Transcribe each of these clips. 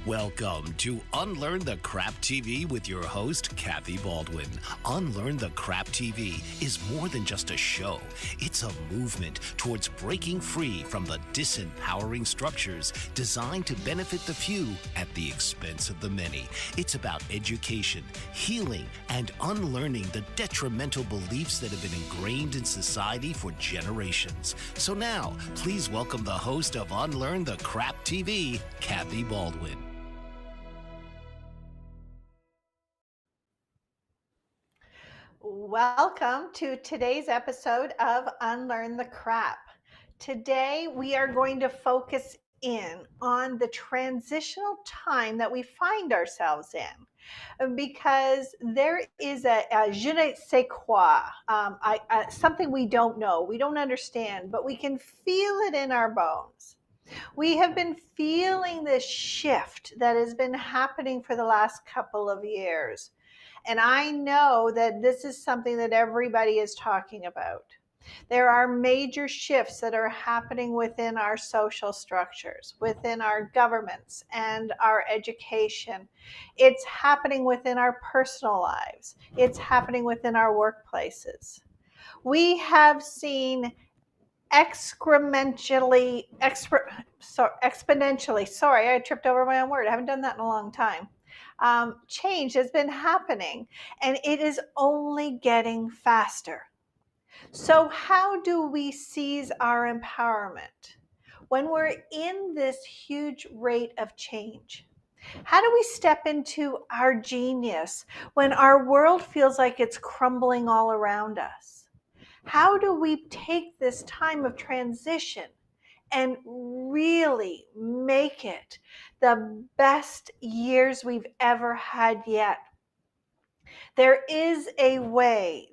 Welcome to Unlearn the Crap TV with your host, Kathy Baldwin. Unlearn the Crap TV is more than just a show. It's a movement towards breaking free from the disempowering structures designed to benefit the few at the expense of the many. It's about education, healing, and unlearning the detrimental beliefs that have been ingrained in society for generations. So now, please welcome the host of Unlearn the Crap TV, Kathy Baldwin. Welcome to today's episode of Unlearn the Crap. Today we are going to focus in on the transitional time that we find ourselves in, because there is a je ne sais quoi, something we don't know, we don't understand, but we can feel it in our bones. We have been feeling this shift that has been happening for the last couple of years. And I know that this is something that everybody is talking about. There are major shifts that are happening within our social structures, within our governments and our education. It's happening within our personal lives. It's happening within our workplaces. We have seen exponentially, sorry, I tripped over my own word. I haven't done that in a long time. Change has been happening, and it is only getting faster. So how do we seize our empowerment when we're in this huge rate of change? How do we step into our genius when our world feels like it's crumbling all around us? How do we take this time of transition and really make it the best years we've ever had yet? There is a way,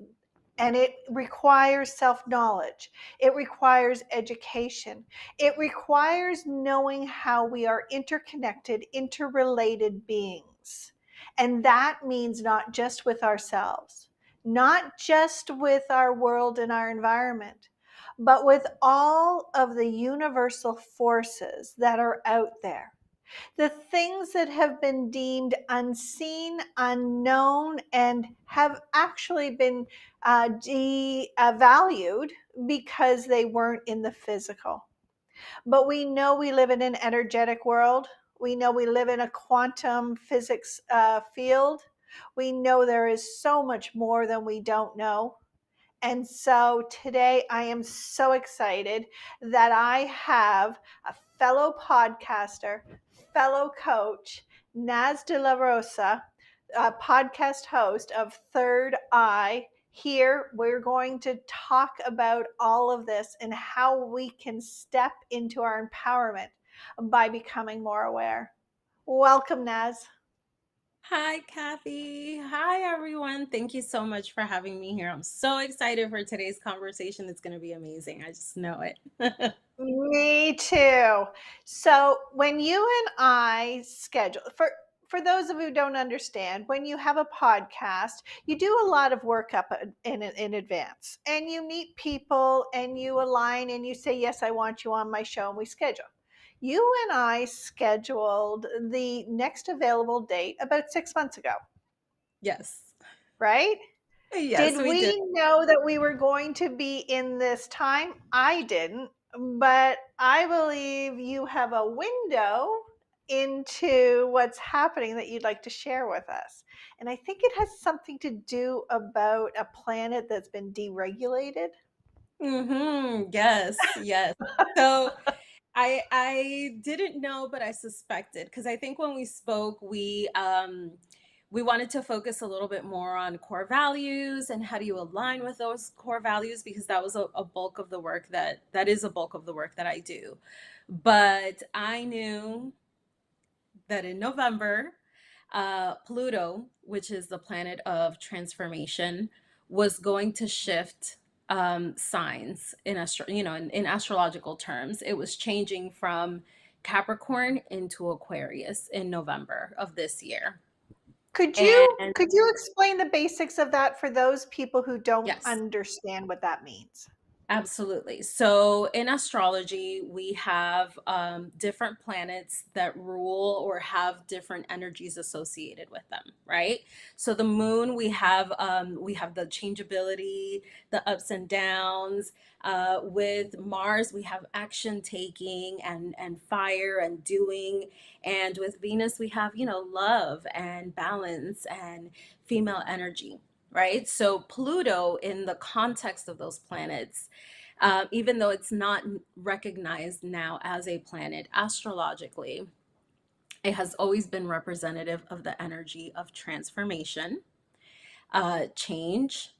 and it requires self-knowledge. It requires education. It requires knowing how we are interconnected, interrelated beings. And that means not just with ourselves, not just with our world and our environment, but with all of the universal forces that are out there. The things that have been deemed unseen, unknown, and have actually been devalued because they weren't in the physical. But we know we live in an energetic world. We know we live in a quantum physics field. We know there is so much more than we don't know. And so today I am so excited that I have a fellow podcaster, fellow coach, Naz de la Rosa, a podcast host of Third Eye. Here, we're going to talk about all of this and how we can step into our empowerment by becoming more aware. Welcome, Naz. Hi, Kathy. Hi, everyone. Thank you so much for having me here. I'm so excited for today's conversation. It's going to be amazing. I just know it. Me too. So when you and I schedule for those of you who don't understand, when you have a podcast, you do a lot of work up in advance, and you meet people and you align and you say, yes, I want you on my show, and we schedule. You and I scheduled the next available date about 6 months ago, Yes. right? Yes, Did we did. we know that we were going to be in this time? I didn't, but I believe you have a window into what's happening that you'd like to share with us. And I think it has something to do about a planet that's been deregulated. Yes, yes. So I didn't know, but I suspected because I think when we spoke, we wanted to focus a little bit more on core values and how do you align with those core values because that was a bulk of the work that is a bulk of the work that I do. But I knew that in November, Pluto, which is the planet of transformation, was going to shift signs in astrological terms. It was changing from Capricorn into Aquarius in November of this year. Could you And could you explain the basics of that for those people who don't yes, understand what that means? Absolutely. So in astrology, we have different planets that rule or have different energies associated with them, right? So the moon, we have the changeability, the ups and downs. With Mars, we have action taking and fire and doing, and with Venus, we have love and balance and female energy. Right. So Pluto, in the context of those planets, even though it's not recognized now as a planet astrologically, it has always been representative of the energy of transformation, change,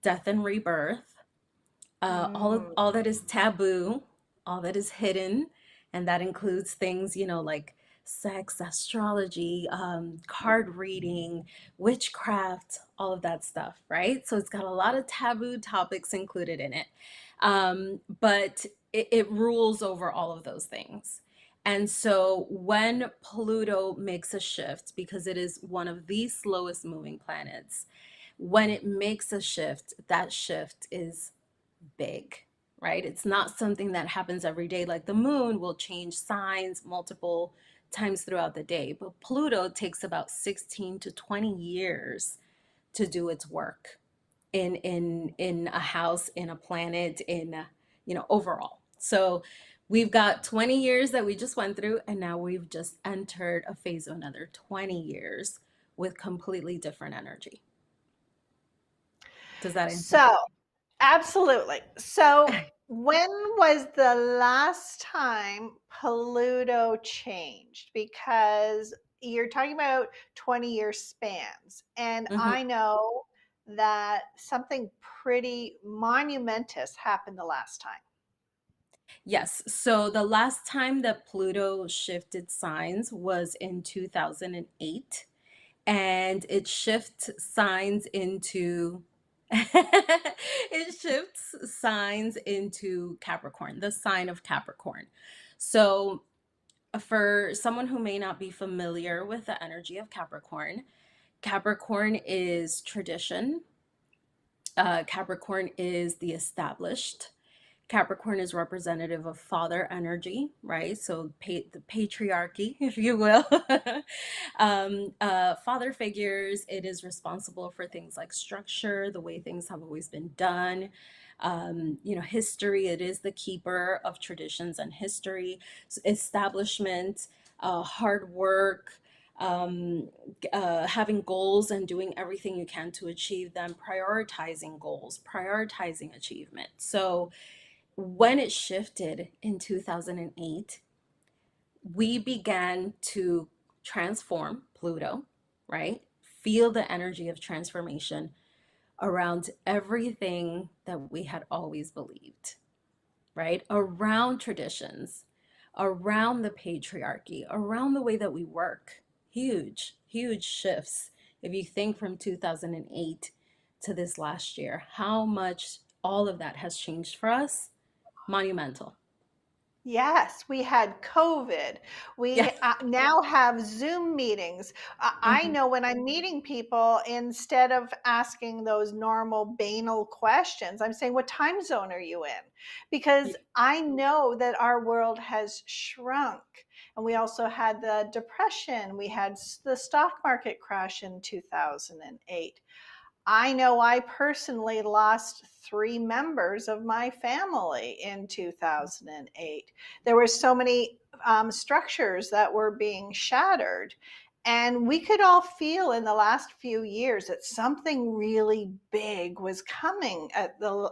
death, and rebirth. Mm. All that is taboo, all that is hidden, and that includes things like sex, astrology, card reading, witchcraft, all of that stuff, right? So it's got a lot of taboo topics included in it, but it rules over all of those things. And so when Pluto makes a shift, because it is one of the slowest moving planets, when it makes a shift, that shift is big, right? It's not something that happens every day. Like the moon will change signs multiple times throughout the day, but Pluto takes about 16 to 20 years to do its work in a house, in a planet, overall. So we've got 20 years that we just went through, and now we've just entered a phase of another 20 years with completely different energy. Does that answer? So, absolutely. So, when was the last time Pluto changed? Because you're talking about 20-year spans. And Mhm. I know that something pretty monumentous happened the last time. Yes. So the last time that Pluto shifted signs was in 2008, and it shifts signs into it shifts signs into Capricorn, the sign of Capricorn. So for someone who may not be familiar with the energy of Capricorn, Capricorn is tradition. Capricorn is the established. Capricorn is representative of father energy, right? So the patriarchy, if you will. Father figures, it is responsible for things like structure, the way things have always been done. History, it is the keeper of traditions and history. Establishment, hard work, um, having goals and doing everything you can to achieve them, prioritizing goals, prioritizing achievement. So when it shifted in 2008, we began to transform Pluto, right? Feel the energy of transformation around everything that we had always believed, right? Around traditions, around the patriarchy, around the way that we work. Huge, huge shifts. If you think from 2008 to this last year, how much all of that has changed for us, monumental. Yes, we had COVID. Yeah. We now have Zoom meetings. I Hmm. know when I'm meeting people, instead of asking those normal banal questions, I'm saying, "What time zone are you in?" Because I know that our world has shrunk. And we also had the depression, we had the stock market crash in 2008. I know I personally lost 3 members of my family in 2008. There were so many structures that were being shattered. And we could all feel in the last few years that something really big was coming at the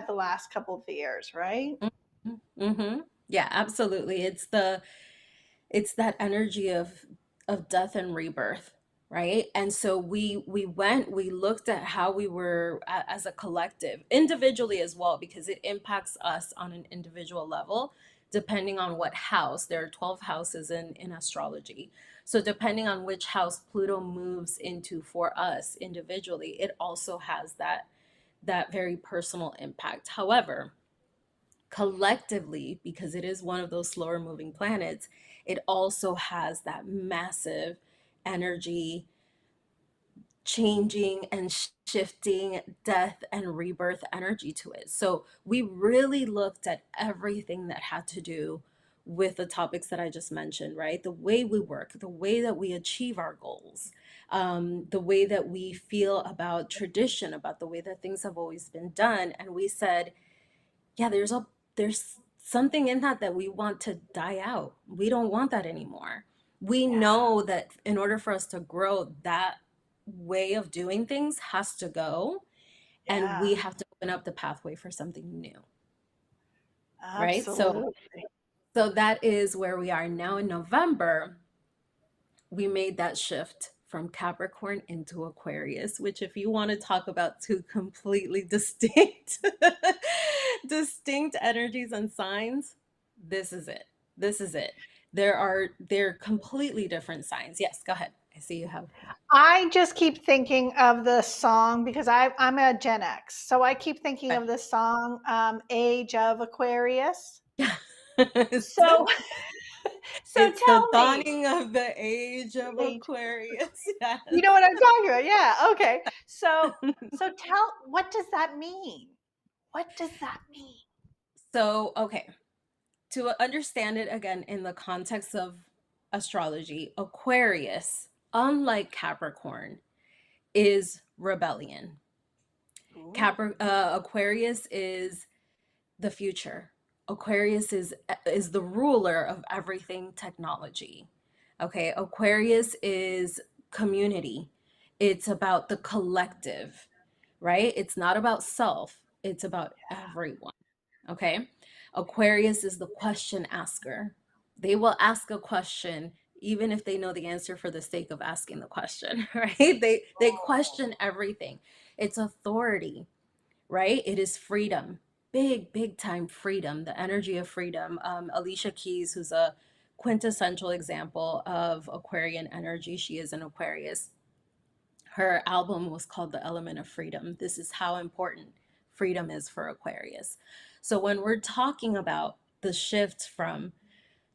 last couple of years, right? Hmm. Yeah, absolutely. It's that energy of death and rebirth, right? And so we looked at how we were as a collective, individually as well, because it impacts us on an individual level depending on what house. There are 12 houses in astrology. So depending on which house Pluto moves into for us individually, it also has that very personal impact. However, collectively, because it is one of those slower moving planets, it also has that massive energy changing and shifting death and rebirth energy to it. So we really looked at everything that had to do with the topics that I just mentioned, right? The way we work, the way that we achieve our goals, the way that we feel about tradition, about the way that things have always been done. And we said, yeah, there's something in that we want to die out. We don't want that anymore. We Yeah. know that in order for us to grow, that way of doing things has to go, and Yeah. we have to open up the pathway for something new, right? Absolutely. So that is where we are now. In November, we made that shift from Capricorn into Aquarius, which, if you want to talk about two completely distinct distinct energies and signs, this is it. This is it. They're completely different signs. Yes, go ahead. I see you have. I just keep thinking of the song because I'm a Gen X. So I keep thinking of the song Age of Aquarius. it's, So so it's the tell me, dawning of the age of age, Aquarius. Yes. you know what I'm talking about? Yeah, okay. So tell, what does that mean? What does that mean? So, okay, to understand it again in the context of astrology, Aquarius, unlike Capricorn, is rebellion. Ooh, Aquarius is the future. Aquarius is the ruler of everything technology. Okay, Aquarius is community. It's about the collective, right? It's not about self, it's about everyone. Okay. Aquarius is the question asker. They will ask a question even if they know the answer for the sake of asking the question, right? They question everything. It's authority, right? It is freedom, big time freedom, the energy of freedom. Alicia Keys, who's a quintessential example of Aquarian energy, she is an Aquarius. Her album was called The Element of Freedom. This is how important freedom is for Aquarius. So when we're talking about the shift from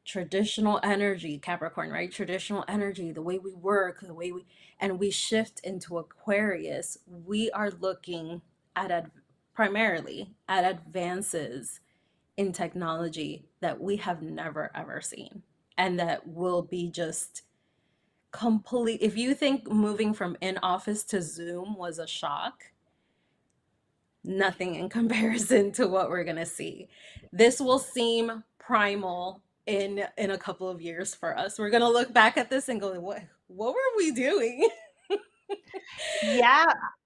traditional energy, Capricorn, right? Traditional energy, the way we work, the way we, and we shift into Aquarius, we are looking at primarily at advances in technology that we have never ever seen, and that will be just complete. If you think moving from in office to Zoom was a shock, nothing in comparison to what we're going to see. This will seem primal in a couple of years for us. We're going to look back at this and go, what were we doing? yeah.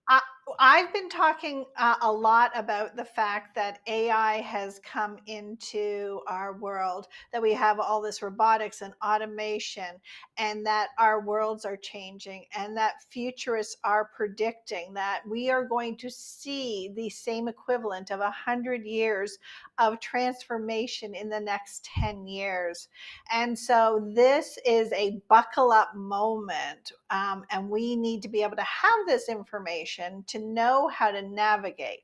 I, I've been talking a lot about the fact that AI has come into our world, that we have all this robotics and automation, and that our worlds are changing, and that futurists are predicting that we are going to see the same equivalent of 100 years of transformation in the next 10 years. And so this is a buckle up moment, and we need to be able to have this information to know how to navigate.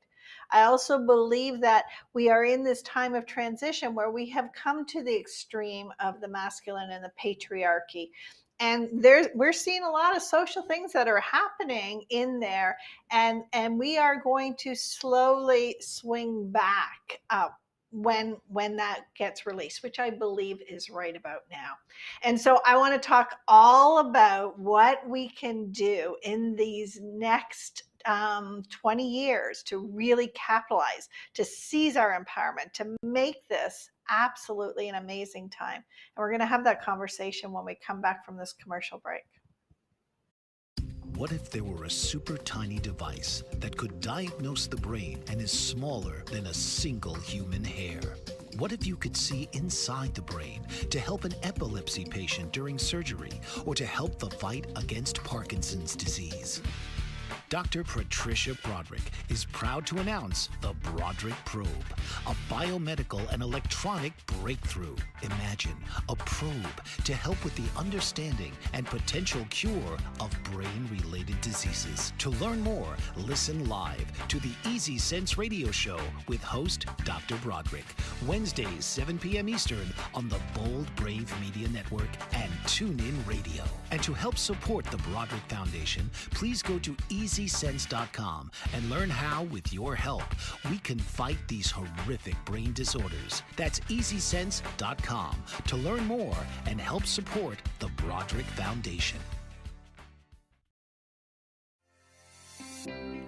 I also believe that we are in this time of transition where we have come to the extreme of the masculine and the patriarchy. And we're seeing a lot of social things that are happening in there, and we are going to slowly swing back up when that gets released, which I believe is right about now. And so I want to talk all about what we can do in these next 20 years to really capitalize, to seize our empowerment, to make this absolutely an amazing time. And we're going to have that conversation when we come back from this commercial break. What if there were a super tiny device that could diagnose the brain and is smaller than a single human hair? What if you could see inside the brain to help an epilepsy patient during surgery or to help the fight against Parkinson's disease? Dr. Patricia Broderick is proud to announce the Broderick Probe, a biomedical and electronic breakthrough. Imagine a probe to help with the understanding and potential cure of brain-related diseases. To learn more, listen live to the Easy Sense radio show with host Dr. Broderick, Wednesdays 7 p.m. Eastern on the Bold Brave Media Network and TuneIn Radio. And to help support the Broderick Foundation, please go to EasySense.com and learn how, with your help, we can fight these horrific brain disorders. That's EasySense.com to learn more and help support the Broderick Foundation.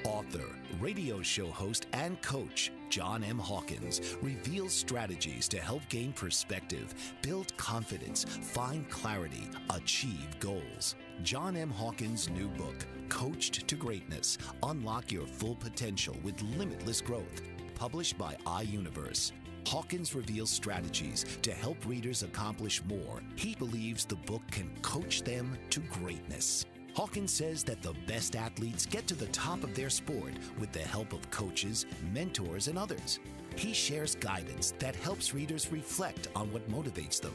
Author, radio show host, and coach John M. Hawkins reveals strategies to help gain perspective, build confidence, find clarity, achieve goals. John M. Hawkins' new book, Coached to Greatness, Unlock Your Full Potential with Limitless Growth, published by iUniverse. Hawkins reveals strategies to help readers accomplish more. He believes the book can coach them to greatness. Hawkins says that the best athletes get to the top of their sport with the help of coaches, mentors, and others. He shares guidance that helps readers reflect on what motivates them,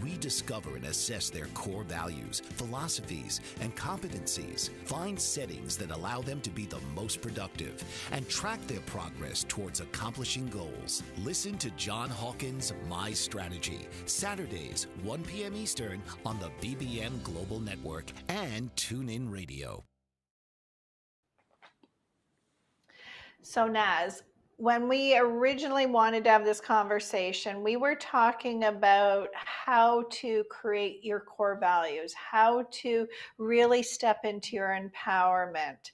rediscover and assess their core values, philosophies, and competencies, find settings that allow them to be the most productive, and track their progress towards accomplishing goals. Listen to John Hawkins' My Strategy, Saturdays, 1 p.m. Eastern on the BBM Global Network and TuneIn Radio. So Naz, when we originally wanted to have this conversation, we were talking about how to create your core values, how to really step into your empowerment.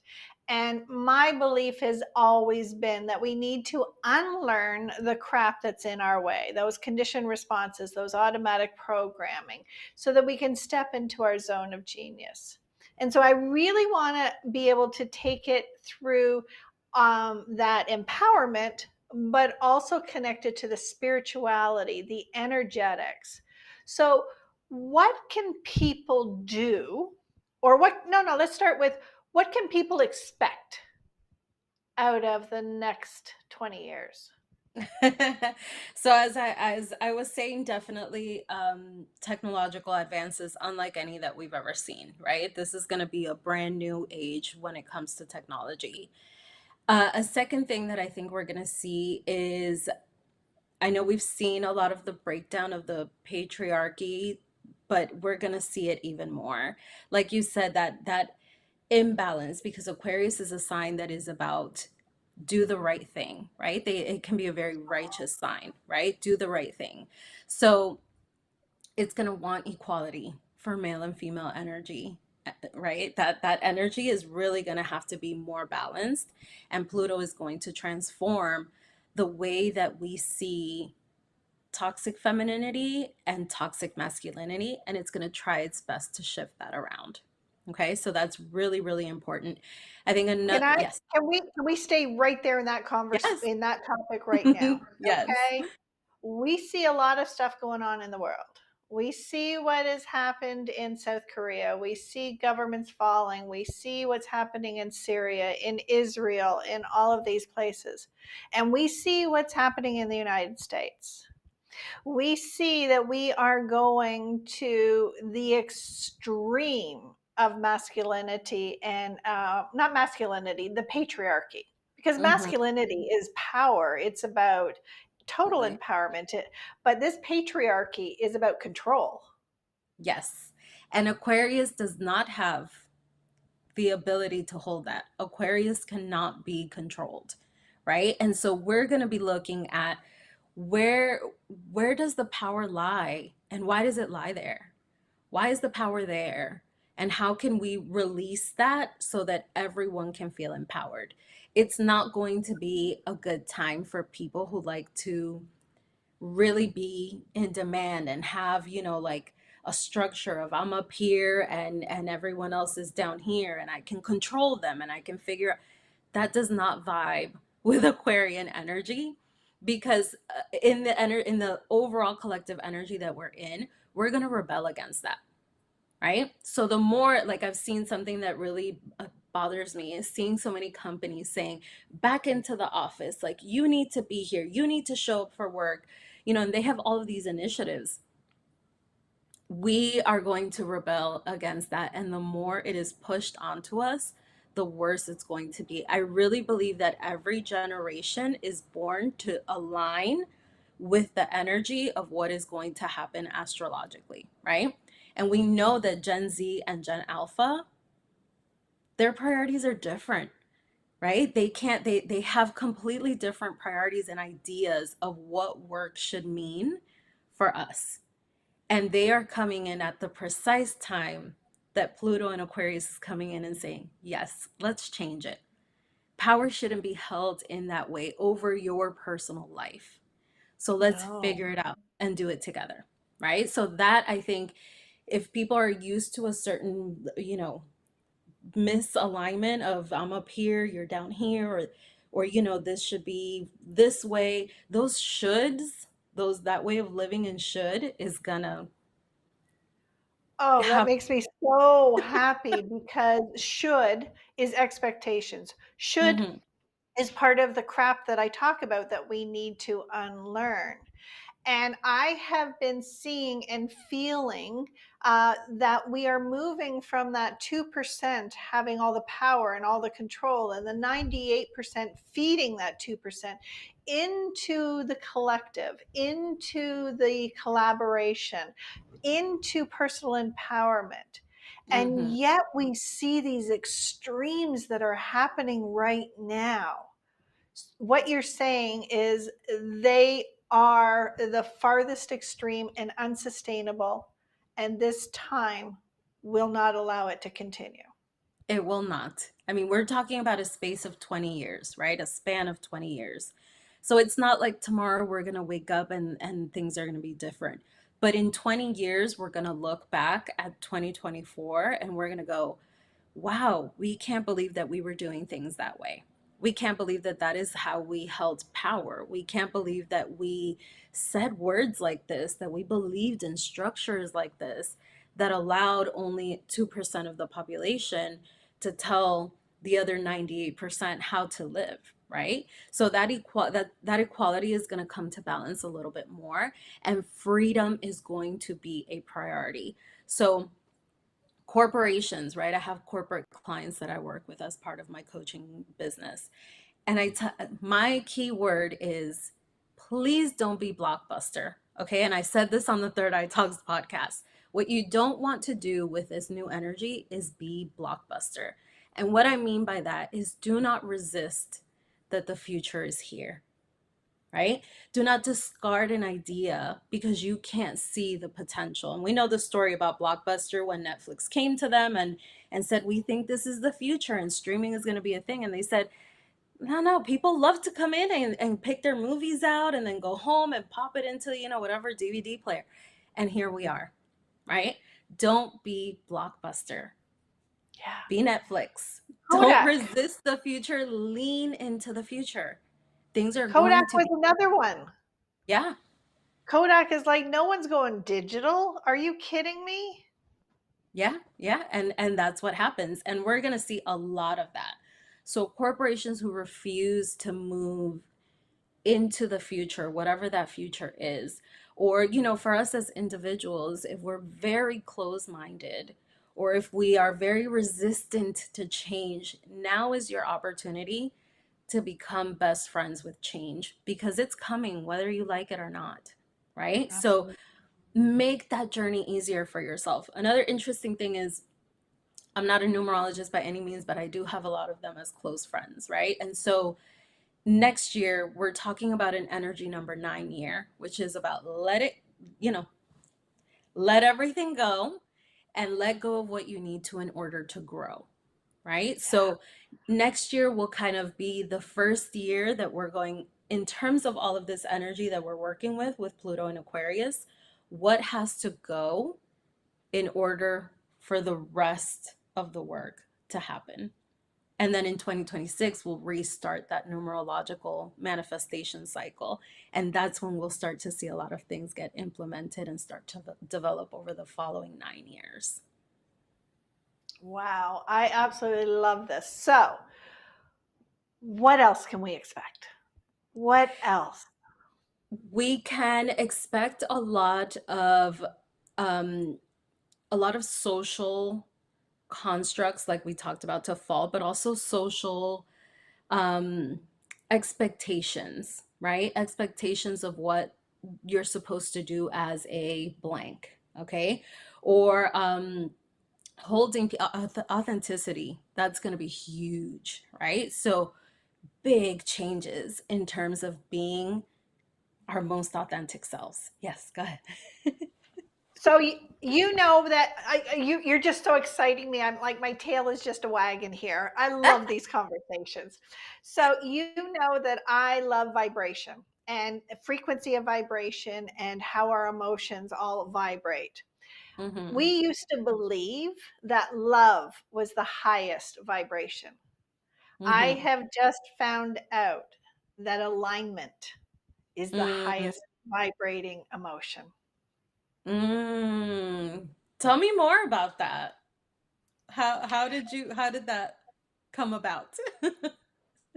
And my belief has always been that we need to unlearn the crap that's in our way, those conditioned responses, those automatic programming, so that we can step into our zone of genius. And so I really want to be able to take it through that empowerment, but also connected to the spirituality, the energetics. So what can people do, or let's start with, what can people expect out of the next 20 years? So as I was saying, definitely technological advances unlike any that we've ever seen, right? This is going to be a brand new age when it comes to technology. A second thing that I think we're going to see is, I know we've seen a lot of the breakdown of the patriarchy, but we're going to see it even more. Like you said, that imbalance, because Aquarius is a sign that is about do the right thing, right? It can be a very righteous sign, right? Do the right thing. So it's going to want equality for male and female energy, right? That energy is really going to have to be more balanced, and Pluto is going to transform the way that we see toxic femininity and toxic masculinity, and it's going to try its best to shift that around. Okay, so that's really, really important. I think another, yes, Can we stay right there in that yes, in that topic right now? yes, Okay. We see a lot of stuff going on in the world. We see what has happened in South Korea. We see governments falling. We see what's happening in Syria, in Israel, in all of these places. And we see what's happening in the United States. We see that we are going to the extreme of masculinity and not masculinity, the patriarchy. Because masculinity is power. It's about total right. empowerment. But this patriarchy is about control. Yes. And Aquarius does not have the ability to hold that. Aquarius cannot be controlled, right? And so we're going to be looking at where does the power lie, and why does it lie there? Why is the power there? And how can we release that so that everyone can feel empowered? It's not going to be a good time for people who like to really be in demand and have, like a structure of I'm up here and everyone else is down here, and I can control them and I can figure out. That does not vibe with Aquarian energy, because in the overall collective energy that we're in, we're going to rebel against that. right? So the more, like, I've seen something that really bothers me is seeing so many companies saying back into the office, like, you need to be here, you need to show up for work, and they have all of these initiatives. We are going to rebel against that. And the more it is pushed onto us, the worse it's going to be. I really believe that every generation is born to align with the energy of what is going to happen astrologically, right? And we know that Gen Z and Gen Alpha, their priorities are different, right? They have completely different priorities and ideas of what work should mean for us. And they are coming in at the precise time that Pluto and Aquarius is coming in and saying, yes, let's change it. Power shouldn't be held in that way over your personal life. So let's No. figure it out and do it together, right? So that, I think, if people are used to a certain, misalignment of I'm up here, you're down here, or this should be this way, those shoulds, that way of living and should is gonna Oh, that have. makes me so happy because should is expectations. Should Mhm. is part of the crap that I talk about that we need to unlearn. And I have been seeing and feeling that we are moving from that 2% having all the power and all the control and the 98% feeding that 2% into the collective, into the collaboration, into personal empowerment. And Mhm. yet we see these extremes that are happening right now. What you're saying is they are the farthest extreme and unsustainable, and this time will not allow it to continue. It will not. I mean, we're talking about a space of 20 years, right? A span of 20 years. So it's not like tomorrow we're going to wake up and things are going to be different. But in 20 years, we're going to look back at 2024 and we're going to go, wow, we can't believe that we were doing things that way. We can't believe that that is how we held power. We can't believe that we said words like this, that we believed in structures like this, that allowed only 2% of the population to tell the other 98% how to live, right? So that equality is going to come to balance a little bit more, and freedom is going to be a priority. So corporations, right? I have corporate clients that I work with as part of my coaching business. And my key word is, please don't be blockbuster. Okay. And I said this on the Third Eye Talks podcast. What you don't want to do with this new energy is be blockbuster. And what I mean by that is, do not resist that the future is here, right? Do not discard an idea because you can't see the potential. And we know the story about Blockbuster when Netflix came to them and said, we think this is the future and streaming is going to be a thing. And they said, no, people love to come in and pick their movies out and then go home and pop it into, whatever DVD player. And here we are, right? Don't be Blockbuster. Yeah. Be Netflix. Don't Kodak. resist the future. Lean into the future. Things are Kodak going to was be, another one. yeah. Kodak is like, no one's going digital. Are you kidding me? Yeah, yeah, and that's what happens, and we're going to see a lot of that. So corporations who refuse to move into the future, whatever that future is, or for us as individuals, if we're very close-minded or if we are very resistant to change, now is your opportunity to become best friends with change, because it's coming whether you like it or not, right? So Absolutely. make that journey easier for yourself. Another interesting thing is, I'm not a numerologist by any means, but I do have a lot of them as close friends, right? And so next year, we're talking about an energy number 9 year, which is about you know, let everything go and let go of what you need to in order to grow, right? Yeah. So next year will kind of be the first year that we're going, in terms of all of this energy that we're working with Pluto and Aquarius, what has to go in order for the rest of the work to happen. And then in 2026, we'll restart that numerological manifestation cycle. And that's when we'll start to see a lot of things get implemented and start to develop over the following 9 years. Wow, I absolutely love this. So, what else can we expect? What else? We can expect um, a lot of social constructs, like we talked about, to fall, but also social um, expectations, right? Expectations of what you're supposed to do as a blank, okay? Or holding authenticity. That's going to be huge, right? So big changes in terms of being our most authentic selves. Yes, go ahead. So you know that you're just so exciting me. I'm like my tail is just a wagon here. I love these conversations. So you know that I love vibration and frequency of vibration and how our emotions all vibrate. We Mm-hmm. used to believe that love was the highest vibration. I Mm-hmm. have just found out that alignment is the Mm, highest vibrating emotion. mm. Tell me more about that. How did that come about?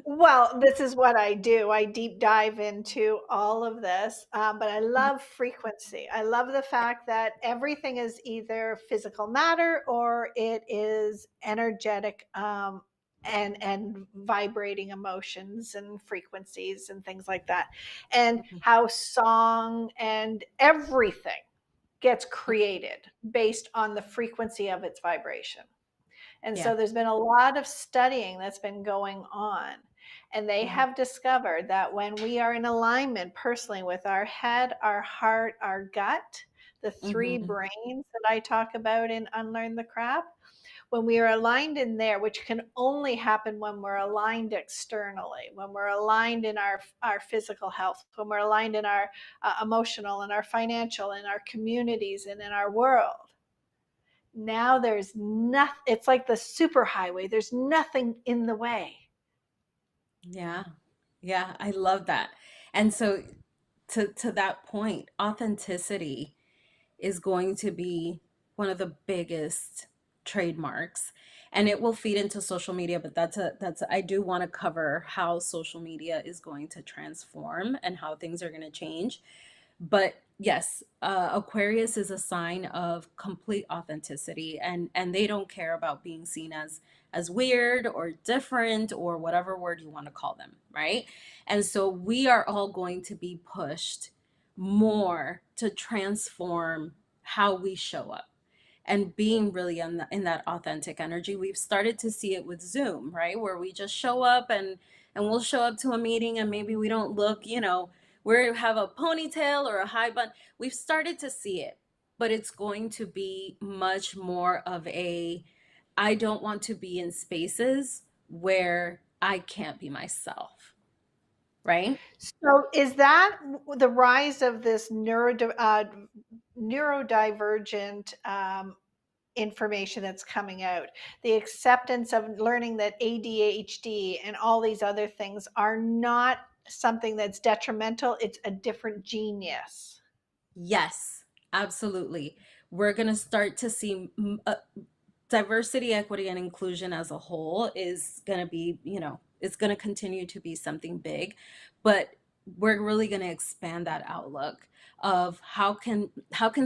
Well, this is what I do. I deep dive into all of this, but I love frequency. I love the fact that everything is either physical matter or it is energetic and vibrating emotions and frequencies and things like that, and how song and everything gets created based on the frequency of its vibration. And Yeah. so there's been a lot of studying that's been going on. And they Mhm. have discovered that when we are in alignment personally with our head, our heart, our gut, the three Mhm. brains that I talk about in Unlearn the Crap, when we are aligned in there, which can only happen when we're aligned externally, when we're aligned in our physical health, when we're aligned in our emotional and our financial and our communities and in our world, now there's nothing. It's like the superhighway. There's nothing in the way. Yeah. Yeah, I love that. And so to that point, authenticity is going to be one of the biggest trademarks, and it will feed into social media, but I do want to cover how social media is going to transform and how things are going to change. But yes, Aquarius is a sign of complete authenticity, and they don't care about being seen as weird or different or whatever word you want to call them, right? And so we are all going to be pushed more to transform how we show up and being really in that authentic energy. We've started to see it with Zoom, right? Where we just show up and we'll show up to a meeting and maybe we don't look, we have a ponytail or a high bun. We've started to see it, but it's going to be much more of I don't want to be in spaces where I can't be myself, right? So, is that the rise of this neurodivergent information that's coming out? The acceptance of learning that ADHD and all these other things are not something that's detrimental, it's a different genius. Yes, absolutely. We're going to start to see diversity, equity, and inclusion as a whole is going to be, it's going to continue to be something big, but we're really going to expand that outlook of how can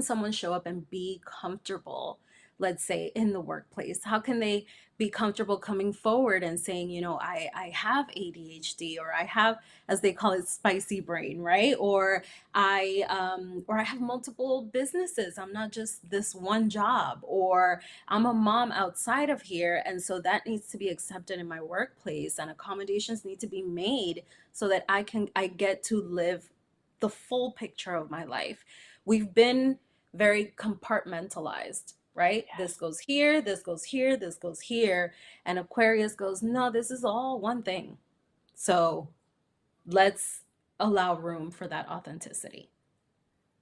someone show up and be comfortable, let's say in the workplace. How can they be comfortable coming forward and saying, I have ADHD, or I have, as they call it, spicy brain, right? Or I have multiple businesses. I'm not just this one job, or I'm a mom outside of here. And so that needs to be accepted in my workplace, and accommodations need to be made so that I get to live the full picture of my life. We've been very compartmentalized, right? This Yes. goes here, this goes here, this goes here. And Aquarius goes, no, this is all one thing. So let's allow room for that authenticity.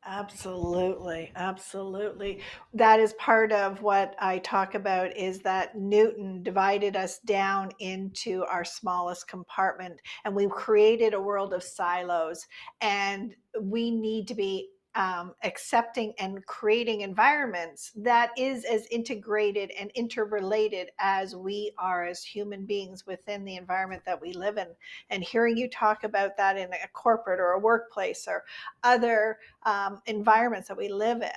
Absolutely, absolutely. That is part of what I talk about, is that Newton divided us down into our smallest compartment and we've created a world of silos, and we need to be accepting and creating environments that is as integrated and interrelated as we are as human beings within the environment that we live in. And hearing you talk about that in a corporate or a workplace or other environments that we live in.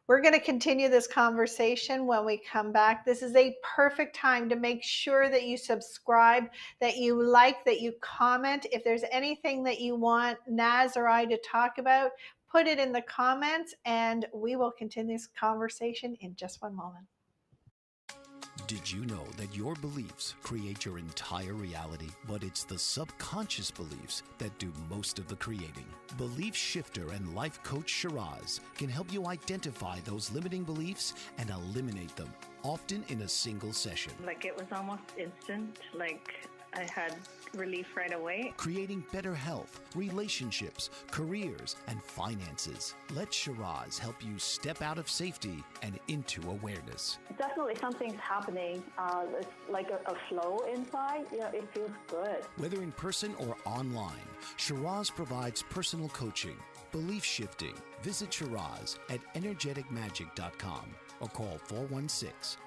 We're going to continue this conversation when we come back. This is a perfect time to make sure that you subscribe, that you like, that you comment. If there's anything that you want Naz or I to talk about, put it in the comments and we will continue this conversation in just one moment. Did you know that your beliefs create your entire reality, but it's the subconscious beliefs that do most of the creating? Belief shifter and life coach Shiraz can help you identify those limiting beliefs and eliminate them, often in a single session. Like it was almost instant, like I had relief right away. Creating better health, relationships, careers, and finances. Let Shiraz help you step out of safety and into awareness. Definitely something's happening. It's like a flow inside. It feels good. Whether in person or online, Shiraz provides personal coaching, belief shifting. Visit Shiraz at energeticmagic.com or call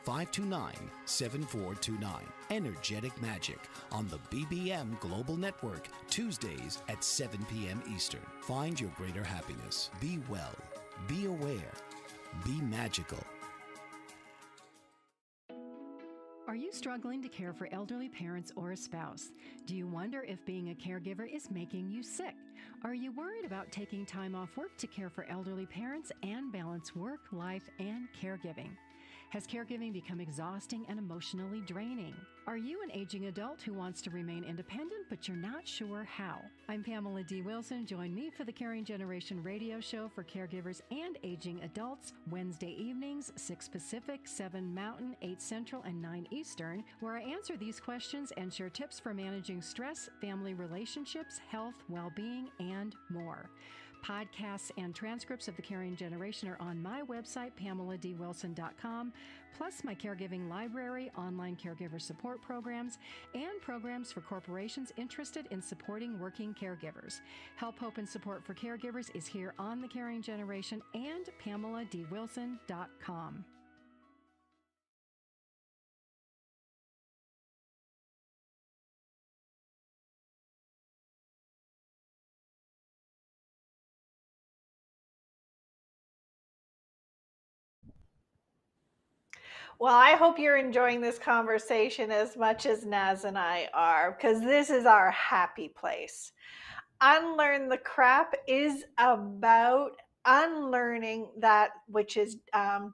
416-529-7429. Energetic Magic on the BBM Global Network, Tuesdays at 7 p.m. Eastern. Find your greater happiness. Be well. Be aware. Be magical. Are you struggling to care for elderly parents or a spouse? Do you wonder if being a caregiver is making you sick? Are you worried about taking time off work to care for elderly parents and balance work, life, and caregiving? Has caregiving become exhausting and emotionally draining? Are you an aging adult who wants to remain independent, but you're not sure how? I'm Pamela D. Wilson. Join me for the Caring Generation radio show for caregivers and aging adults, Wednesday evenings, 6 Pacific, 7 Mountain, 8 Central, and 9 Eastern, where I answer these questions and share tips for managing stress, family relationships, health, well-being, and more. Podcasts and transcripts of The Caring Generation are on my website, PamelaDWilson.com, plus my caregiving library, online caregiver support programs, and programs for corporations interested in supporting working caregivers. Help, hope, and support for caregivers is here on The Caring Generation and PamelaDWilson.com. Well, I hope you're enjoying this conversation as much as Naz and I are, because this is our happy place. Unlearn the Crap is about unlearning that which is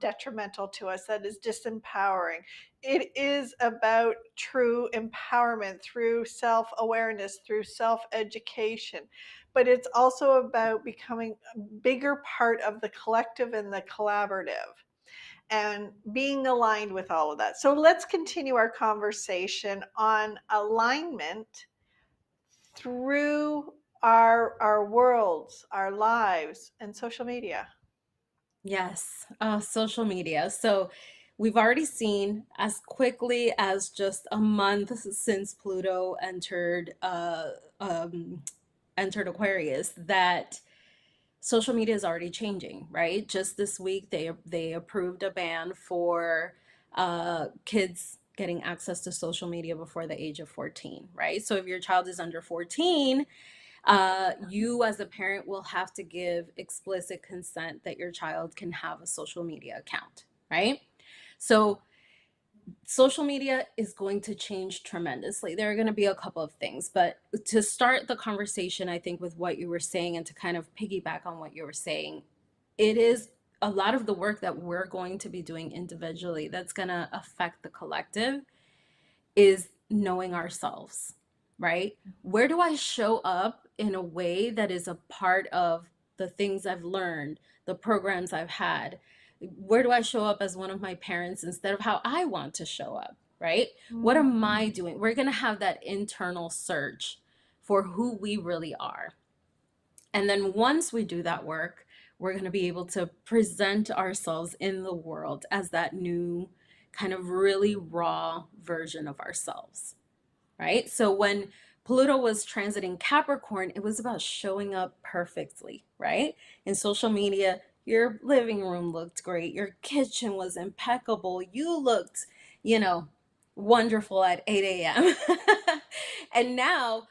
detrimental to us, that is disempowering. It is about true empowerment through self-awareness, through self-education. But it's also about becoming a bigger part of the collective and the collaborative, and being aligned with all of that. So let's continue our conversation on alignment through our worlds, our lives, and social media. Yes, social media. So we've already seen as quickly as just a month since Pluto entered Aquarius that social media is already changing, right? Just this week, they approved a ban for kids getting access to social media before the age of 14, right? So if your child is under 14, you as a parent will have to give explicit consent that your child can have a social media account, right? So social media is going to change tremendously. There are going to be a couple of things, but to start the conversation, I think with what you were saying and to kind of piggyback on what you were saying, it is a lot of the work that we're going to be doing individually that's going to affect the collective is knowing ourselves, right? Where do I show up in a way that is a part of the things I've learned, the programs I've had? Where do I show up as one of my parents instead of how I want to show up, right? What am I doing? We're going to have that internal search for who we really are. And then once we do that work, we're going to be able to present ourselves in the world as that new kind of really raw version of ourselves, right? So when Pluto was transiting Capricorn, it was about showing up perfectly, right? In social media, your living room looked great, your kitchen was impeccable, you looked, you know, wonderful at 8 a.m. And now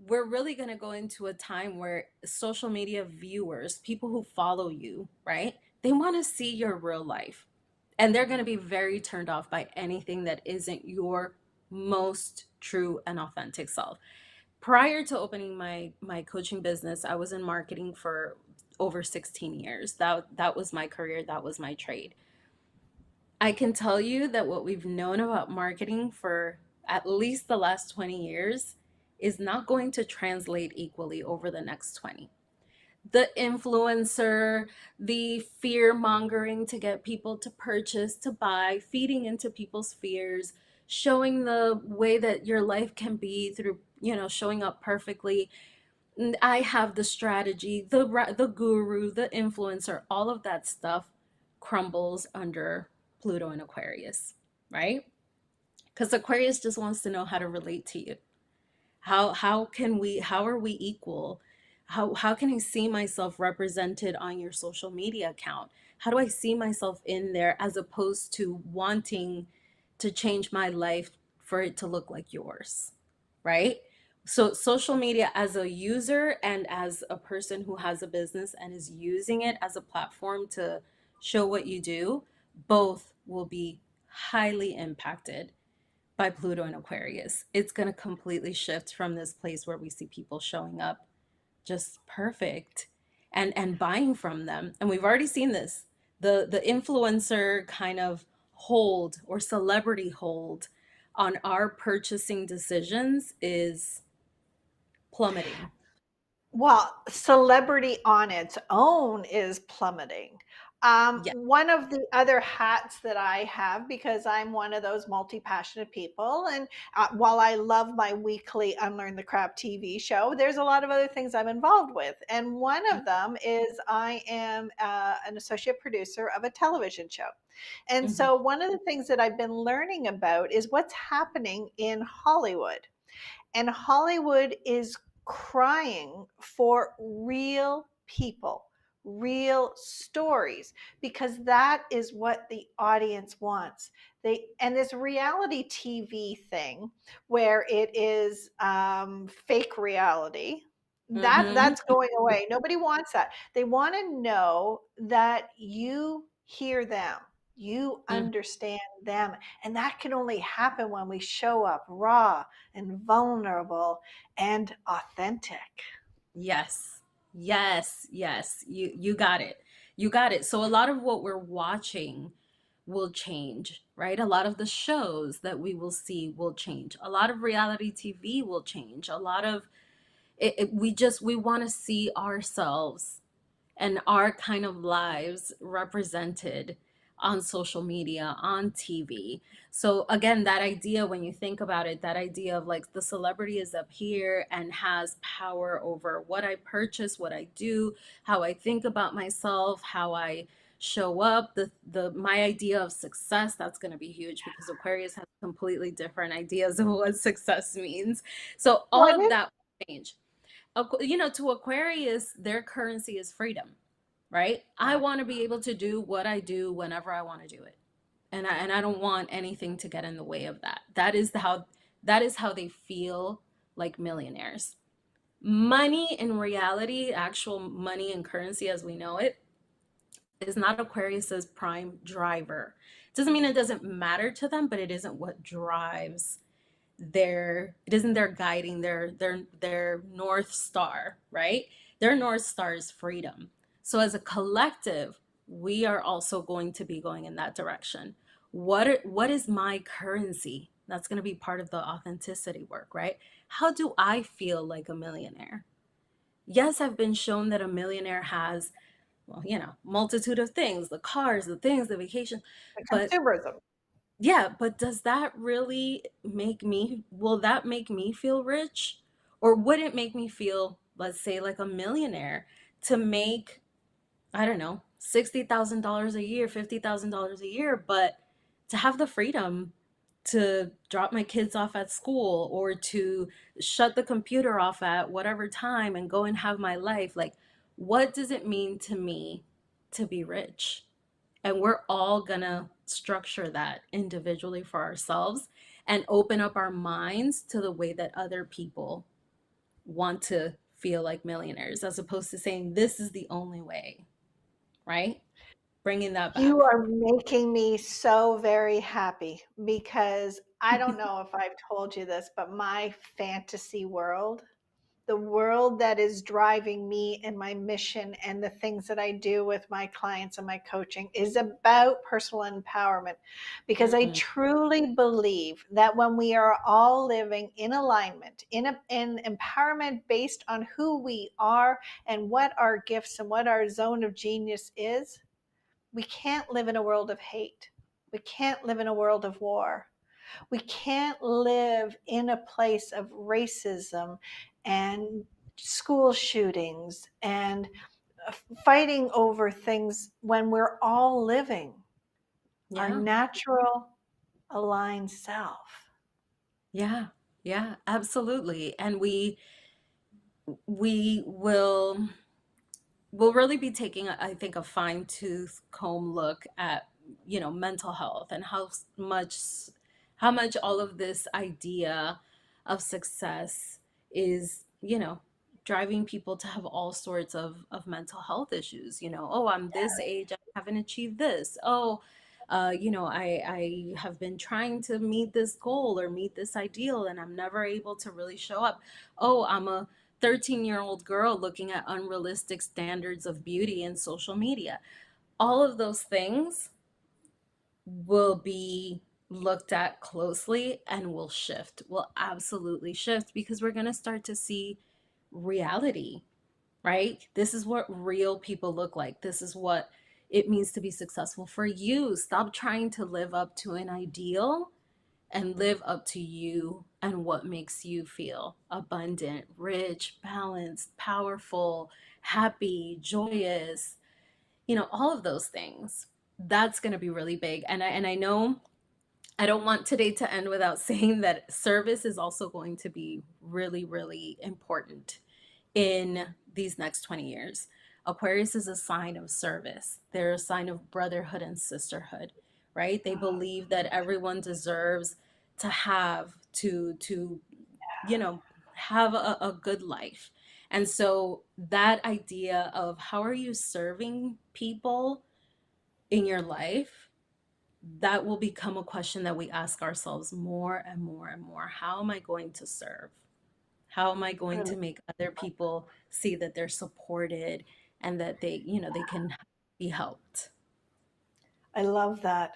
we're really going to go into a time where social media viewers, people who follow you, right? They want to see your real life. And they're going to be very turned off by anything that isn't your most true and authentic self. Prior to opening my coaching business, I was in marketing for over 16 years. That was my career, that was my trade. I can tell you that what we've known about marketing for at least the last 20 years is not going to translate equally over the next 20. The influencer, the fear mongering to get people to purchase, to buy, feeding into people's fears, showing the way that your life can be through, showing up perfectly. And I have the strategy, the guru, the influencer, all of that stuff crumbles under Pluto and Aquarius, right? Because Aquarius just wants to know how to relate to you. How are we equal? How can I see myself represented on your social media account? How do I see myself in there as opposed to wanting to change my life for it to look like yours, right? So social media as a user and as a person who has a business and is using it as a platform to show what you do, both will be highly impacted by Pluto and Aquarius. It's going to completely shift from this place where we see people showing up just perfect and buying from them. And we've already seen this. The influencer kind of hold or celebrity hold on our purchasing decisions is plummeting. Well, celebrity on its own is plummeting. Yeah. One of the other hats that I have, because I'm one of those multi-passionate people, and while I love my weekly Unlearn the Crap TV show, there's a lot of other things I'm involved with. And one of them is I am an associate producer of a television show. And Mm-hmm. so one of the things that I've been learning about is what's happening in Hollywood. And Hollywood is crying for real people, real stories, because that is what the audience wants. And this reality TV thing, where it is fake reality, Mm-hmm. that's going away. Nobody wants that. They want to know that you hear them, you Mm-hmm. understand them, and that can only happen when we show up raw and vulnerable and authentic. Yes. Yes. Yes. You got it. You got it. So a lot of what we're watching will change, right? A lot of the shows that we will see will change. A lot of reality TV will change. A lot of we want to see ourselves and our kind of lives represented on social media, on TV. So again, that idea, when you think about it, that idea of like the celebrity is up here and has power over what I purchase, what I do, how I think about myself, how I show up, the my idea of success, that's going to be huge because Aquarius has completely different ideas of what success means. So all What of is that will change. To Aquarius, their currency is freedom, right? I want to be able to do what I do whenever I want to do it. And I don't want anything to get in the way of that. That is how they feel like millionaires. Money in reality, actual money and currency as we know it, is not Aquarius's prime driver. It doesn't mean it doesn't matter to them, but it isn't what drives it isn't their guiding, their north star, right? Their north star is freedom. So as a collective, we are also going to be going in that direction. What is my currency? That's going to be part of the authenticity work, right? How do I feel like a millionaire? Yes, I've been shown that a millionaire has, well, multitude of things, the cars, the things, the vacation, the but consumerism? yeah, but does that really will that make me feel rich? Or would it make me feel, let's say, like a millionaire to make, I don't know, $60,000 a year, $50,000 a year, but to have the freedom to drop my kids off at school or to shut the computer off at whatever time and go and have my life. Like, what does it mean to me to be rich? And we're all gonna structure that individually for ourselves and open up our minds to the way that other people want to feel like millionaires, as opposed to saying this is the only way, right? Bringing that You back. are making me so very happy because I don't know if I've told you this, but my fantasy world, the world that is driving me and my mission and the things that I do with my clients and my coaching is about personal empowerment, because I Mm, truly believe that when we are all living in alignment, in empowerment based on who we are and what our gifts and what our zone of genius is, we can't live in a world of hate. We can't live in a world of war. We can't live in a place of racism and school shootings and fighting over things when we're all living our yeah, natural aligned self. yeah, yeah, absolutely. And we will we'll really be taking, I think, a fine tooth comb look at, mental health and how much all of this idea of success is, driving people to have all sorts of mental health issues. Oh, I'm this age, I haven't achieved this. Oh, I have been trying to meet this goal or meet this ideal, and I'm never able to really show up. Oh, I'm a 13-year-old girl looking at unrealistic standards of beauty in social media. All of those things will be looked at closely and will absolutely shift, because we're going to start to see reality, right? This is what real people look like. This is what it means to be successful for you. Stop trying to live up to an ideal and live up to you and what makes you feel abundant, rich, balanced, powerful, happy, joyous, all of those things. That's going to be really big. And I know I don't want today to end without saying that service is also going to be really, really important in these next 20 years. Aquarius is a sign of service. They're a sign of brotherhood and sisterhood, right? They believe that everyone deserves to you know, have a good life. And so that idea of how are you serving people in your life, that will become a question that we ask ourselves more and more and more. How am I going to serve? How am I going to make other people see that they're supported and that they can be helped? I love that.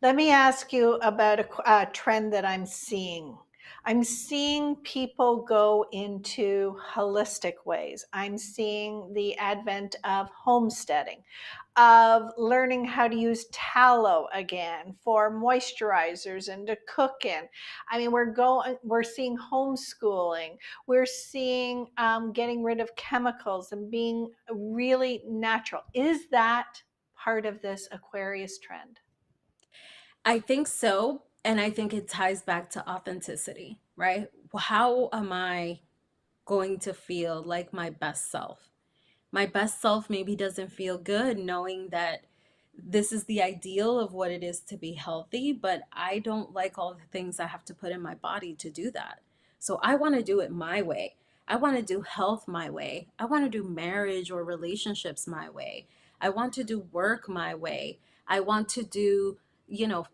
Let me ask you about a trend that I'm seeing. I'm seeing people go into holistic ways. I'm seeing the advent of homesteading, of learning how to use tallow again for moisturizers and to cook in. I mean, we're seeing homeschooling. We're seeing getting rid of chemicals and being really natural. Is that part of this Aquarius trend? I think so. And I think it ties back to authenticity, right? How am I going to feel like my best self? My best self maybe doesn't feel good knowing that this is the ideal of what it is to be healthy, but I don't like all the things I have to put in my body to do that. So I want to do it my way. I want to do health my way. I want to do marriage or relationships my way. I want to do work my way. I want to do, you know,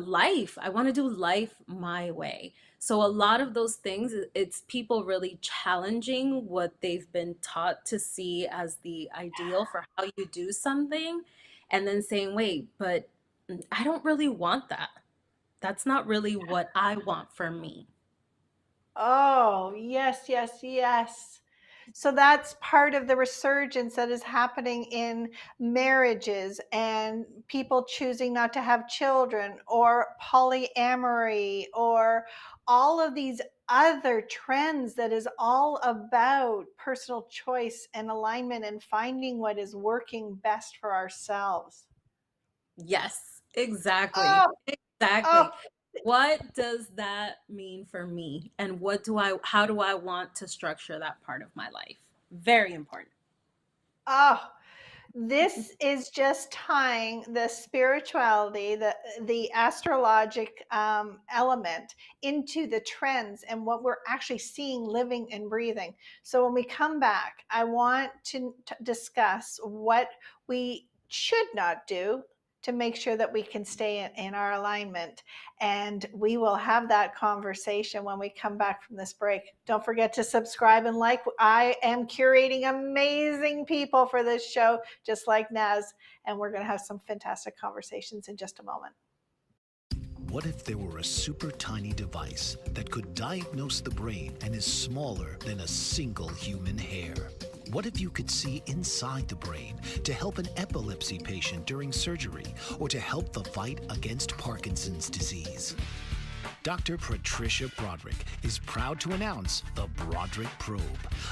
life. I want to do life my way. So a lot of those things, it's people really challenging what they've been taught to see as the ideal for how you do something, and then saying, wait, but I don't really want that. That's not really what I want for me. Oh, yes, yes, yes. So that's part of the resurgence that is happening in marriages and people choosing not to have children or polyamory or all of these other trends that is all about personal choice and alignment and finding what is working best for ourselves. Yes, exactly. Oh, oh, Exactly. what does that mean for me? And how do I want to structure that part of my life? Very important. Oh, this is just tying the spirituality, the astrologic element into the trends and what we're actually seeing, living and breathing. So when we come back, I want to discuss what we should not do to make sure that we can stay in our alignment. And we will have that conversation when we come back from this break. Don't forget to subscribe and like. I am curating amazing people for this show, just like Naz, and we're going to have some fantastic conversations in just a moment. What if there were a super tiny device that could diagnose the brain and is smaller than a single human hair? What if you could see inside the brain to help an epilepsy patient during surgery or to help the fight against Parkinson's disease? Dr. Patricia Broderick is proud to announce the Broderick Probe,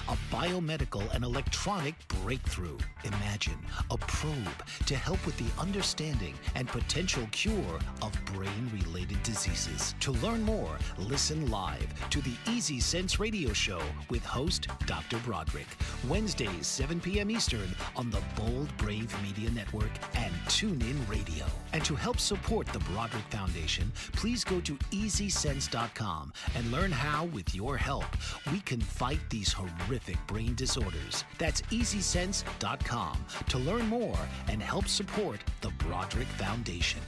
a biomedical and electronic breakthrough. Imagine a probe to help with the understanding and potential cure of brain-related diseases. To learn more, listen live to the Easy Sense radio show with host Dr. Broderick, Wednesdays 7 p.m. Eastern on the Bold Brave Media Network and TuneIn Radio. And to help support the Broderick Foundation, please go to EasySense.com and learn how, with your help, we can fight these horrific brain disorders. That's EasySense.com to learn more and help support the Broderick Foundation.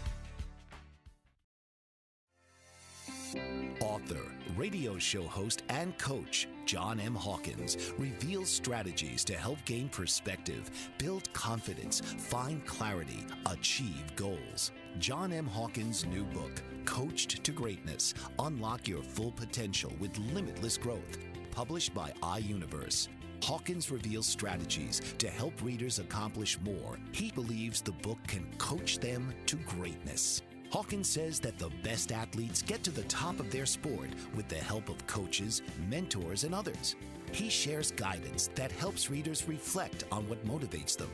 Author, radio show host, and coach John M. Hawkins reveals strategies to help gain perspective, build confidence, find clarity, achieve goals. John M. Hawkins' new book, Coached to Greatness, Unlock Your Full Potential with Limitless Growth, published by iUniverse. Hawkins reveals strategies to help readers accomplish more. He believes the book can coach them to greatness. Hawkins says that the best athletes get to the top of their sport with the help of coaches, mentors, and others. He shares guidance that helps readers reflect on what motivates them.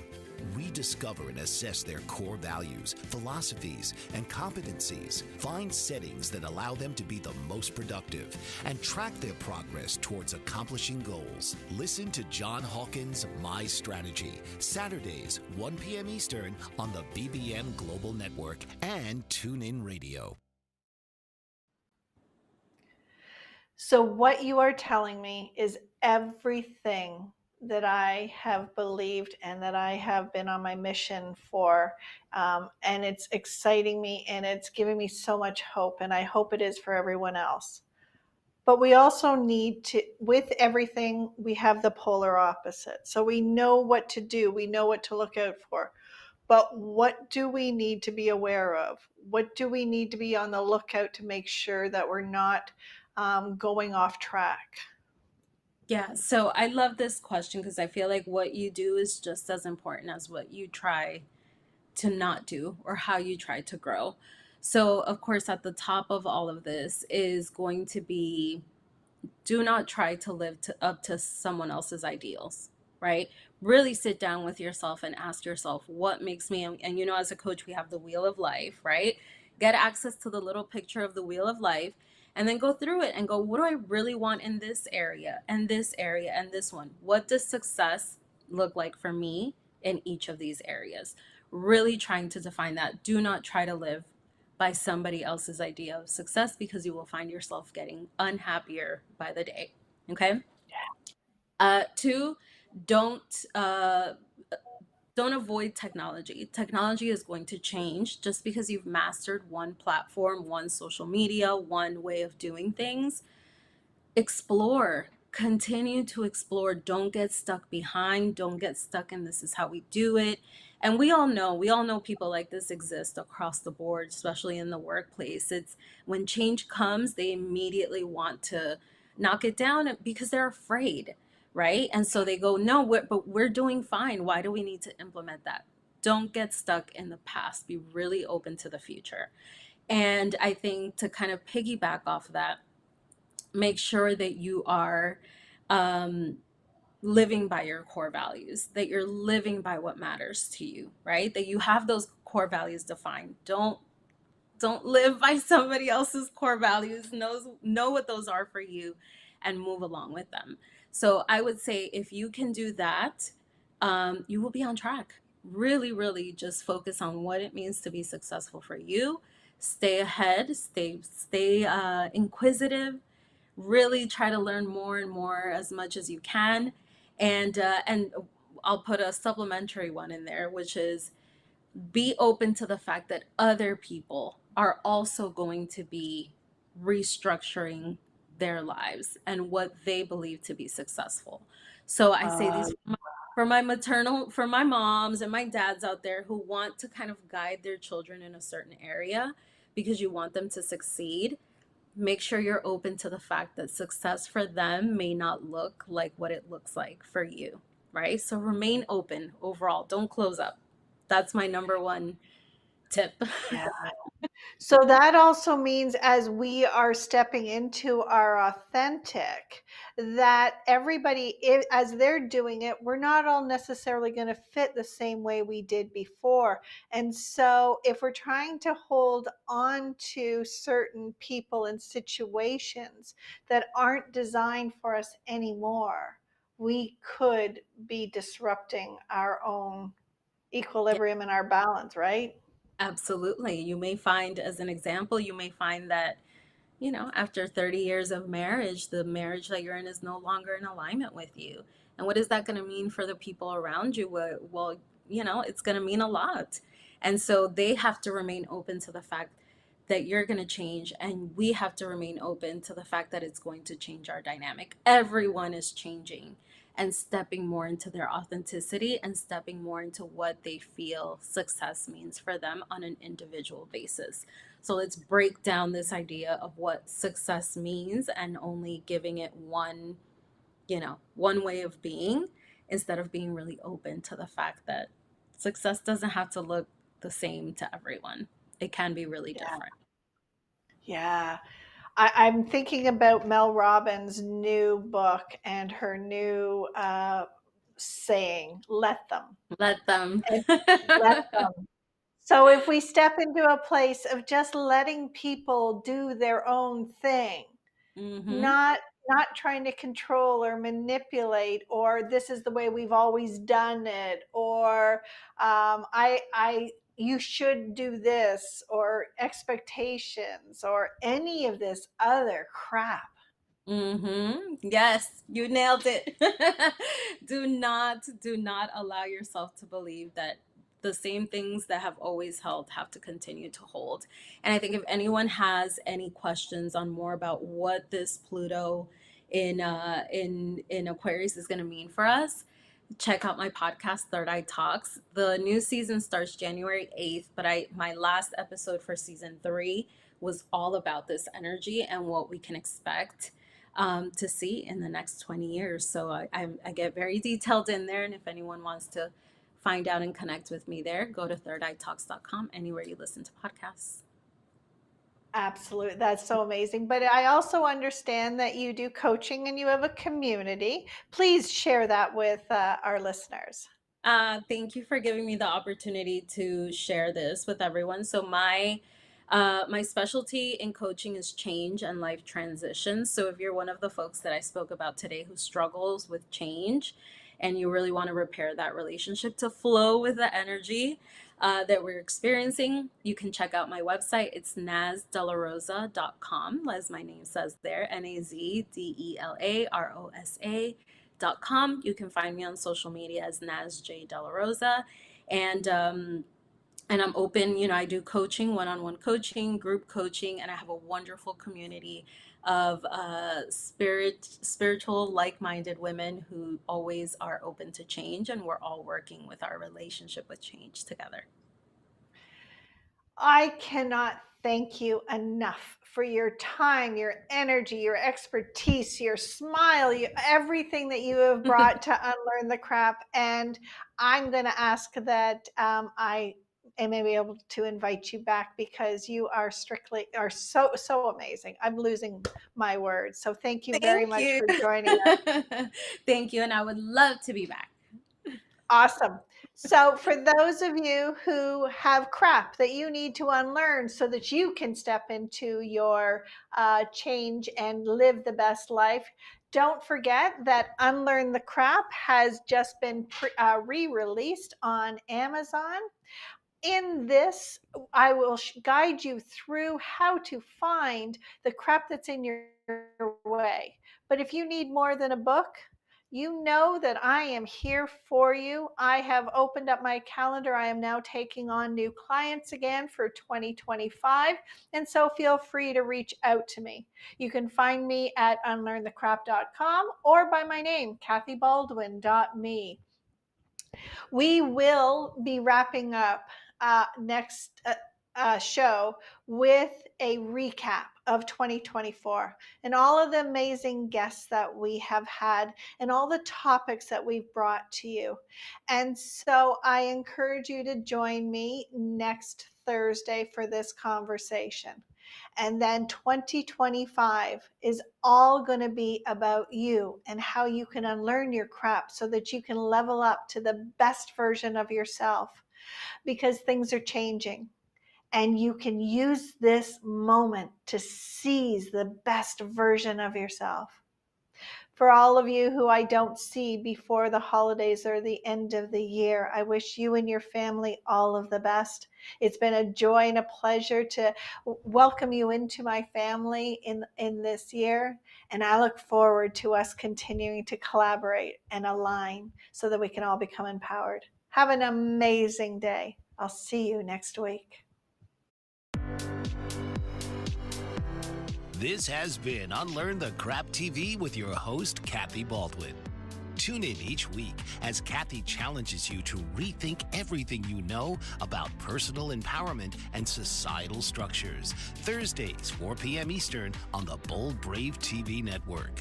Rediscover and assess their core values, philosophies, and competencies. Find settings that allow them to be the most productive and track their progress towards accomplishing goals. Listen to John Hawkins' My Strategy, Saturdays, 1 p.m. Eastern on the BBM Global Network and TuneIn Radio. So what you are telling me is everything that I have believed and that I have been on my mission for. And it's exciting me and it's giving me so much hope. And I hope it is for everyone else. But we also need to, with everything, we have the polar opposite. So we know what to do. We know what to look out for. But what do we need to be aware of? What do we need to be on the lookout to make sure that we're not going off track? Yeah, so I love this question because I feel like what you do is just as important as what you try to not do or how you try to grow. So, of course, at the top of all of this is going to be, do not try to live up to someone else's ideals, right? Really sit down with yourself and ask yourself, what makes me, and you know, as a coach, we have the wheel of life, right? Get access to the little picture of the wheel of life and then go through it and go, what do I really want in this area and this area and this one? What does success look like for me in each of these areas? Really trying to define that. Do not try to live by somebody else's idea of success because you will find yourself getting unhappier by the day. Okay. Two, don't avoid technology. Technology is going to change. Just because you've mastered one platform, one social media, one way of doing things, explore. Continue to explore. Don't get stuck behind. Don't get stuck in this is how we do it. And we all know people like this exist across the board, especially in the workplace. It's when change comes, they immediately want to knock it down because they're afraid, right? And so they go, no, but we're doing fine. Why do we need to implement that? Don't get stuck in the past. Be really open to the future. And I think to kind of piggyback off of that, make sure that you are living by your core values, that you're living by what matters to you, right? That you have those core values defined. Don't Don't live by somebody else's core values. Know what those are for you and move along with them. So I would say if you can do that, you will be on track. Really, really just focus on what it means to be successful for you. Stay ahead, stay inquisitive, really try to learn more and more as much as you can. And I'll put a supplementary one in there, which is be open to the fact that other people are also going to be restructuring their lives and what they believe to be successful. So I say these for my moms and my dads out there who want to kind of guide their children in a certain area because you want them to succeed. Make sure you're open to the fact that success for them may not look like what it looks like for you, right? So remain open overall. Don't close up. That's my number one tip. Yeah. So that also means as we are stepping into our authentic, that everybody, as they're doing it, we're not all necessarily going to fit the same way we did before. And so if we're trying to hold on to certain people and situations that aren't designed for us anymore, we could be disrupting our own equilibrium and our balance, right? Absolutely. You may find, as an example, you may find that, after 30 years of marriage, the marriage that you're in is no longer in alignment with you. And what is that going to mean for the people around you? Well, it's going to mean a lot. And so they have to remain open to the fact that you're going to change, and we have to remain open to the fact that it's going to change our dynamic. Everyone is changing and stepping more into their authenticity and stepping more into what they feel success means for them on an individual basis. So let's break down this idea of what success means and only giving it one way of being, instead of being really open to the fact that success doesn't have to look the same to everyone. It can be really different. Yeah. I'm thinking about Mel Robbins' new book and her new saying, let them. Let them. And let them. So if we step into a place of just letting people do their own thing, Mm-hmm. not trying to control or manipulate, or this is the way we've always done it, or I you should do this, or expectations, or any of this other crap. Mm-hmm. Yes, you nailed it. Do not allow yourself to believe that the same things that have always held have to continue to hold. And I think if anyone has any questions on more about what this Pluto in Aquarius is going to mean for us, check out my podcast Third Eye Talks. The new season starts January 8th, but my last episode for season 3 was all about this energy and what we can expect to see in the next 20 years. So I get very detailed in there. And if anyone wants to find out and connect with me there, go to thirdeyetalks.com, anywhere you listen to podcasts. Absolutely. That's so amazing. But I also understand that you do coaching and you have a community. Please share that with our listeners. Thank you for giving me the opportunity to share this with everyone. So my specialty in coaching is change and life transitions. So if you're one of the folks that I spoke about today who struggles with change and you really want to repair that relationship to flow with the energy that we're experiencing, you can check out my website. It's nazdelarosa.com, as my name says there, nazdelarosa.com. You can find me on social media as Naz J. De La Rosa. And I'm open, I do coaching, one-on-one coaching, group coaching, and I have a wonderful community of spiritual, like-minded women who always are open to change, and we're all working with our relationship with change together. I cannot thank you enough for your time, your energy, your expertise, your smile, everything that you have brought to unlearn the crap. And I'm going to ask that I may be able to invite you back, because you are so amazing. I'm losing my words. So thank you very Thank much you. for joining us. Thank you. And I would love to be back. Awesome. So, for those of you who have crap that you need to unlearn so that you can step into your change and live the best life, don't forget that Unlearn the Crap has just been re-released on Amazon. In this, I will guide you through how to find the crap that's in your way. But if you need more than a book, you know that I am here for you. I have opened up my calendar. I am now taking on new clients again for 2025. And so feel free to reach out to me. You can find me at unlearnthecrap.com or by my name, kathybaldwin.me. We will be wrapping up next show with a recap of 2024 and all of the amazing guests that we have had and all the topics that we've brought to you. And so I encourage you to join me next Thursday for this conversation. And then 2025 is all going to be about you and how you can unlearn your crap so that you can level up to the best version of yourself, because things are changing. And you can use this moment to seize the best version of yourself. For all of you who I don't see before the holidays or the end of the year, I wish you and your family all of the best. It's been a joy and a pleasure to welcome you into my family in this year. And I look forward to us continuing to collaborate and align so that we can all become empowered. Have an amazing day. I'll see you next week. This has been Unlearn the Crap TV with your host, Kathy Baldwin. Tune in each week as Kathy challenges you to rethink everything you know about personal empowerment and societal structures. Thursdays, 4 p.m. Eastern on the Bold Brave TV network.